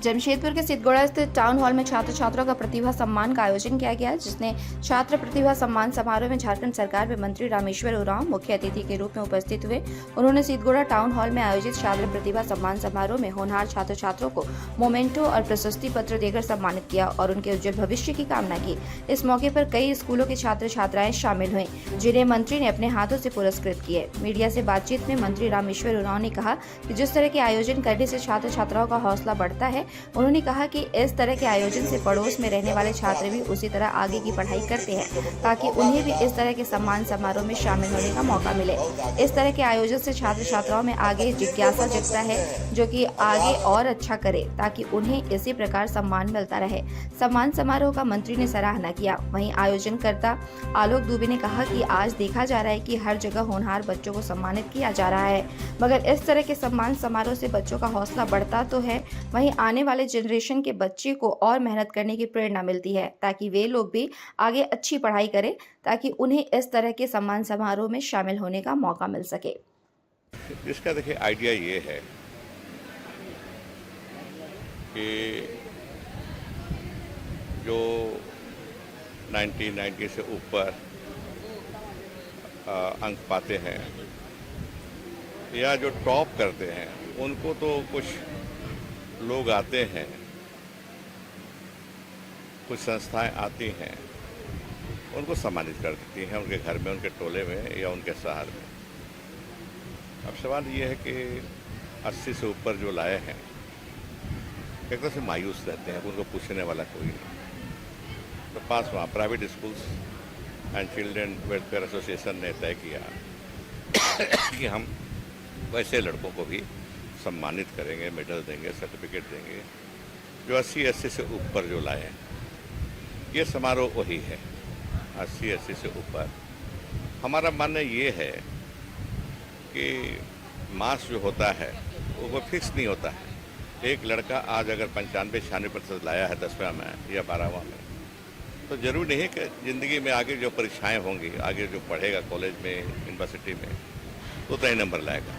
जमशेदपुर के सिद्धगोड़ा स्थित town hall में छात्र छात्राओं का प्रतिभा सम्मान का आयोजन किया गया, जिसमें छात्र प्रतिभा सम्मान समारोह में झारखंड सरकार में मंत्री रामेश्वर उरांव मुख्य अतिथि के रूप में उपस्थित हुए। उन्होंने सिद्धगोड़ा टाउन हॉल में आयोजित छात्र प्रतिभा सम्मान समारोह में होनहार छात्र छात्रों को मोमेंटो और प्रशस्ति पत्र देकर सम्मानित किया और उनके उज्जवल भविष्य की कामना की। इस मौके पर कई स्कूलों के छात्र छात्राएं शामिल हुए, जिन्हें मंत्री ने अपने हाथों से पुरस्कृत किए। मीडिया से बातचीत में मंत्री रामेश्वर उरांव ने कहा कि जिस तरह के आयोजन करने से छात्र छात्राओं का हौसला बढ़ता है, उन्होंने कहा कि इस तरह के आयोजन से पड़ोस में रहने वाले छात्र भी उसी तरह आगे की पढ़ाई करते हैं, ताकि उन्हें भी इस तरह के सम्मान समारोह में शामिल होने का मौका मिले। इस तरह के आयोजन से छात्र छात्राओं में आगे जिज्ञासा जगता है, जो कि आगे और अच्छा करे, ताकि उन्हें इसी प्रकार सम्मान मिलता रहे। सम्मान समारोह का मंत्री ने सराहना किया। वहीं आयोजनकर्ता आलोक दुबे ने कहा कि आज देखा जा रहा है कि हर जगह होनहार बच्चों को सम्मानित किया जा रहा है, मगर इस तरह के सम्मान समारोह से बच्चों का हौसला बढ़ता तो है, वहीं आने वाले जनरेशन के बच्चे को और मेहनत करने की प्रेरणा मिलती है, ताकि वे लोग भी आगे अच्छी पढ़ाई करें, ताकि उन्हें इस तरह के सम्मान समारोह में शामिल होने का मौका मिल सके। इसका देखिए आइडिया ये है कि जो 90 से ऊपर अंक पाते हैं या जो टॉप करते हैं, उनको तो कुछ लोग आते हैं, कुछ संस्थाएं आती हैं, उनको सम्मानित कर देती हैं उनके घर में, उनके टोले में या उनके शहर में। अब सवाल ये है कि 80 से ऊपर जो लाए हैं, एक तरह से मायूस रहते हैं, उनको पूछने वाला कोई नहीं। तो पास वहाँ private schools and children welfare association ने तय किया कि हम वैसे लड़कों को भी सम्मानित करेंगे, मेडल देंगे, सर्टिफिकेट देंगे, जो 80 से ऊपर जो लाए हैं। ये समारोह वही है, 80 से ऊपर। हमारा मानना ये है कि मार्क्स जो होता है वो फिक्स नहीं होता है। एक लड़का आज अगर 95-96% लाया है 10वां में या 12वां में, तो जरूरी नहीं है कि ज़िंदगी में आगे जो परीक्षाएं होंगी, आगे जो पढ़ेगा कॉलेज में, यूनिवर्सिटी में, तो उतना ही नंबर लाएगा।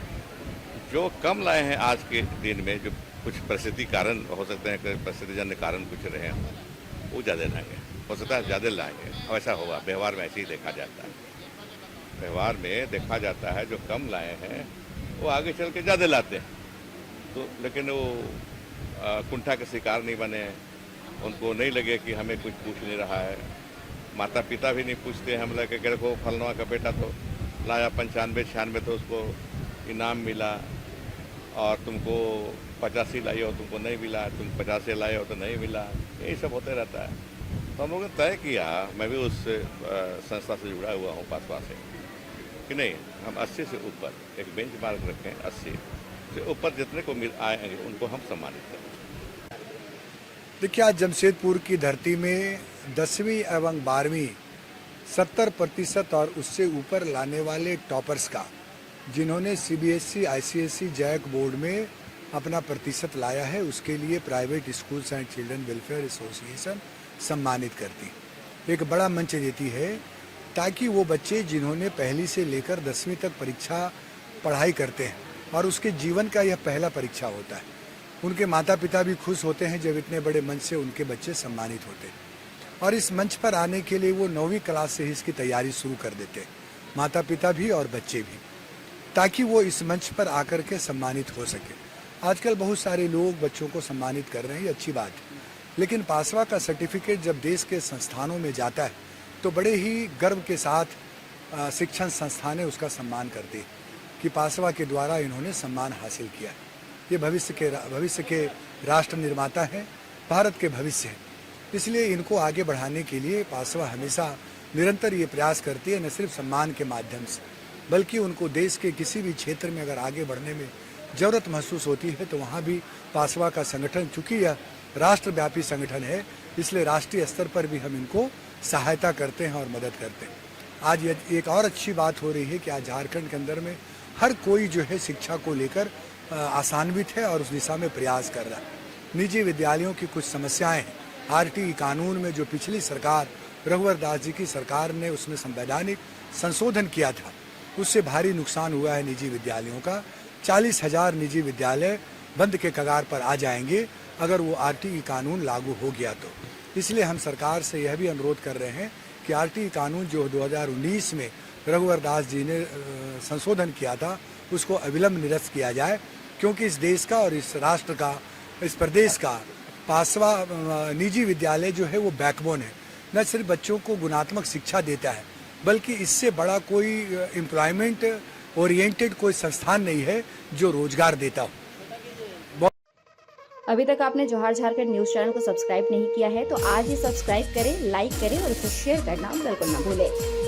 जो कम लाए हैं आज के दिन में, जो कुछ परिस्थिति कारण हो सकते हैं कि परिस्थितिजन्य कारण कुछ रहे हैं, वो ज़्यादा लाएंगे, हो सकता है ज़्यादा लाएंगे। ऐसा होगा, व्यवहार में ऐसे ही देखा जाता है। व्यवहार में देखा जाता है जो कम लाए हैं वो आगे चल के ज़्यादा लाते हैं। तो लेकिन वो कुंठा के शिकार नहीं बने, उनको नहीं लगे कि हमें कुछ पूछ नहीं रहा है। माता पिता भी नहीं पूछते हैं, हम लगे कि देखो फलनवा का बेटा तो लाया 95-96, तो उसको इनाम मिला, और तुमको 85 लाई हो तुमको नहीं मिला, तुम 50 लाए हो तो नहीं मिला। यही सब होते रहता है। तो हम लोगों ने तय किया, मैं भी उस संस्था से जुड़ा हुआ हूँ पासवा से, कि नहीं, हम 80 से ऊपर एक बेंच मार्क रखें, 80 से ऊपर जितने को आएंगे उनको हम सम्मानित करें। देखिए, आज जमशेदपुर की धरती में 10वीं एवं 12वीं 70% और उससे ऊपर लाने वाले टॉपर्स का, जिन्होंने सीबीएसई, आईसीएसई, जैक बोर्ड में अपना प्रतिशत लाया है, उसके लिए private schools and children welfare association सम्मानित करती, एक बड़ा मंच देती है, ताकि वो बच्चे जिन्होंने पहली से लेकर 10वीं तक परीक्षा पढ़ाई करते हैं और उसके जीवन का यह पहला परीक्षा होता है, उनके माता पिता भी खुश होते हैं जब इतने बड़े मंच से उनके बच्चे सम्मानित होते हैं। और इस मंच पर आने के लिए वो 9वीं क्लास से ही इसकी तैयारी शुरू कर देते हैं, माता पिता भी और बच्चे भी, ताकि वो इस मंच पर आकर के सम्मानित हो सके। आजकल बहुत सारे लोग बच्चों को सम्मानित कर रहे हैं, ये अच्छी बात है, लेकिन पासवा का सर्टिफिकेट जब देश के संस्थानों में जाता है तो बड़े ही गर्व के साथ शिक्षण संस्थानें उसका सम्मान करती है कि पासवा के द्वारा इन्होंने सम्मान हासिल किया है। ये भविष्य के राष्ट्र निर्माता हैं, भारत के भविष्य हैं, इसलिए इनको आगे बढ़ाने के लिए पासवा हमेशा निरंतर ये प्रयास करती है, न सिर्फ सम्मान के माध्यम से, बल्कि उनको देश के किसी भी क्षेत्र में अगर आगे बढ़ने में ज़रूरत महसूस होती है तो वहाँ भी पासवा का संगठन, चूँकि यह राष्ट्रव्यापी संगठन है, इसलिए राष्ट्रीय स्तर पर भी हम इनको सहायता करते हैं और मदद करते हैं। आज एक और अच्छी बात हो रही है कि आज झारखंड के अंदर में हर कोई जो है शिक्षा को लेकर आसान्वित है और उस दिशा में प्रयास कर रहा है। निजी विद्यालयों की कुछ समस्याएं हैं, आरटीई कानून में जो पिछली सरकार, रघुवर दास जी की सरकार ने उसमें संवैधानिक संशोधन किया था, उससे भारी नुकसान हुआ है निजी विद्यालयों का। 40,000 निजी विद्यालय बंद के कगार पर आ जाएंगे अगर वो आरटीई कानून लागू हो गया तो। इसलिए हम सरकार से यह भी अनुरोध कर रहे हैं कि आरटीई कानून जो 2019 में रघुवर दास जी ने संशोधन किया था उसको अविलंब निरस्त किया जाए, क्योंकि इस देश का और इस राष्ट्र का, इस प्रदेश का 5वां निजी विद्यालय जो है वो बैकबोन है। न सिर्फ बच्चों को गुणात्मक शिक्षा देता है, बल्कि इससे बड़ा कोई एम्प्लॉयमेंट ओरिएंटेड कोई संस्थान नहीं है जो रोजगार देता हो। अभी तक आपने जोहार झारखंड न्यूज चैनल को सब्सक्राइब नहीं किया है तो आज ही सब्सक्राइब करें, लाइक करें और इसे शेयर करना बिल्कुल न भूलें।